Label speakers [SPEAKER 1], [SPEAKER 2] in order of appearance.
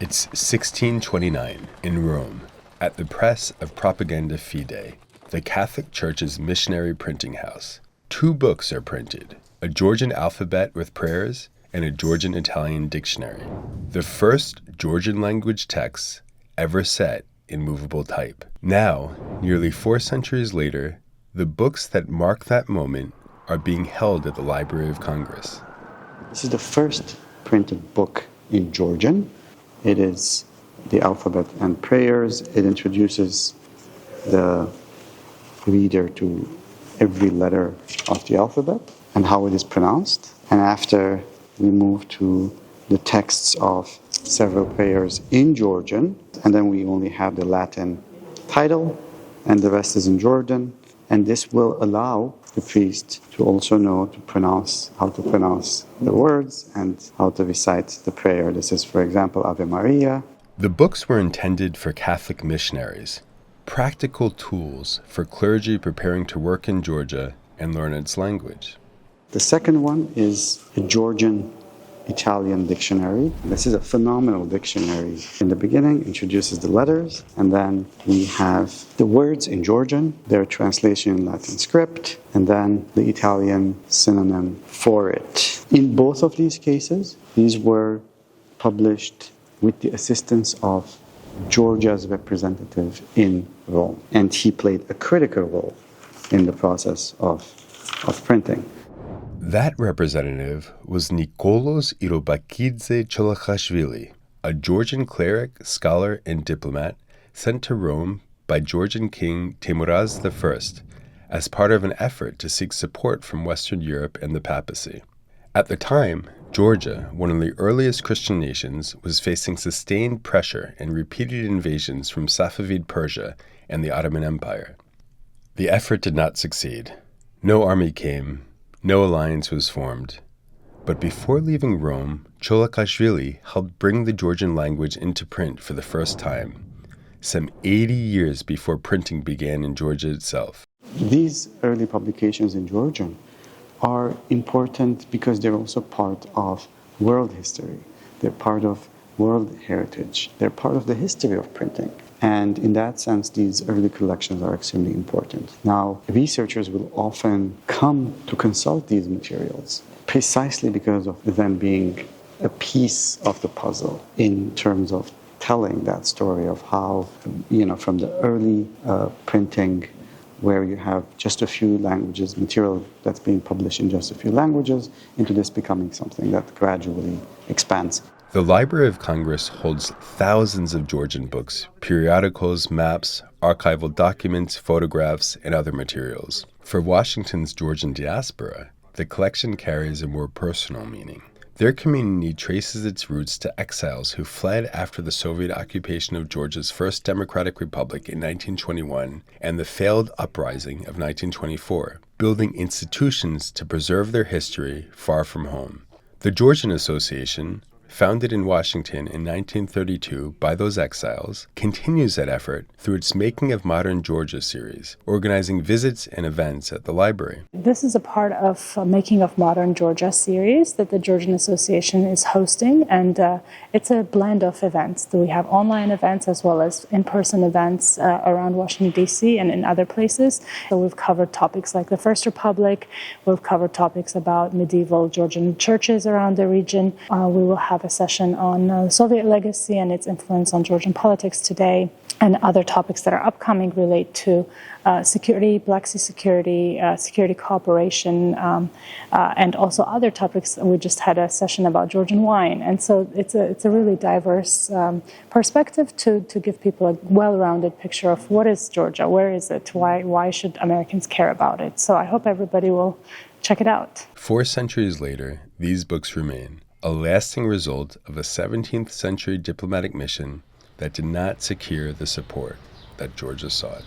[SPEAKER 1] It's 1629 in Rome, at the press of Propaganda Fide, the Catholic Church's missionary printing house. Two books are printed, a Georgian alphabet with prayers and a Georgian-Italian dictionary, the first Georgian-language texts ever set in movable type. Now, nearly 4 centuries later, the books that mark that moment are being held at the Library of Congress.
[SPEAKER 2] This is the first printed book in Georgian. It is the alphabet and prayers. It introduces the reader to every letter of the alphabet and how it is pronounced. And after we move to the texts of several prayers in Georgian, and then we only have the Latin title, and the rest is in Georgian. And this will allow the priest to also know how to pronounce the words and how to recite the prayer. This is, for example, Ave Maria.
[SPEAKER 1] The books were intended for Catholic missionaries, practical tools for clergy preparing to work in Georgia and learn its language.
[SPEAKER 2] The second one is a Georgian-Italian dictionary. This is a phenomenal dictionary. In the beginning, introduces the letters, and then we have the words in Georgian, their translation in Latin script, and then the Italian synonym for it. In both of these cases, these were published with the assistance of Georgia's representative in Rome, and he played a critical role in the process of printing.
[SPEAKER 1] That representative was Nikolos Irobakidze Cholachashvili, a Georgian cleric, scholar, and diplomat sent to Rome by Georgian King Teimuraz I as part of an effort to seek support from Western Europe and the papacy. At the time, Georgia, one of the earliest Christian nations, was facing sustained pressure and repeated invasions from Safavid Persia and the Ottoman Empire. The effort did not succeed. No army came. No alliance was formed. But before leaving Rome, Cholachashvili helped bring the Georgian language into print for the first time, some 80 years before printing began in Georgia itself.
[SPEAKER 2] These early publications in Georgian are important because they're also part of world history. They're part of world heritage. They're part of the history of printing. And in that sense, these early collections are extremely important. Now, researchers will often come to consult these materials precisely because of them being a piece of the puzzle in terms of telling that story of how, from the early printing where you have just a few languages, material that's being published in just a few languages, into this becoming something that gradually expands.
[SPEAKER 1] The Library of Congress holds thousands of Georgian books, periodicals, maps, archival documents, photographs, and other materials. For Washington's Georgian diaspora, the collection carries a more personal meaning. Their community traces its roots to exiles who fled after the Soviet occupation of Georgia's first democratic republic in 1921 and the failed uprising of 1924, building institutions to preserve their history far from home. The Georgian Association, founded in Washington in 1932 by those exiles, continues that effort through its Making of Modern Georgia series, organizing visits and events at the library.
[SPEAKER 3] This is a part of Making of Modern Georgia series that the Georgian Association is hosting, and it's a blend of events. So we have online events as well as in-person events around Washington, D.C. and in other places. So we've covered topics like the First Republic, we've covered topics about medieval Georgian churches around the region. We will have a session on the Soviet legacy and its influence on Georgian politics today, and other topics that are upcoming relate to security, Black Sea security, security cooperation, and also other topics. We just had a session about Georgian wine, and so it's a really diverse perspective to give people a well-rounded picture of what is Georgia, where is it, why should Americans care about it. So I hope everybody will check it out.
[SPEAKER 1] 4 centuries later, these books remain, a lasting result of a 17th century diplomatic mission that did not secure the support that Georgia sought.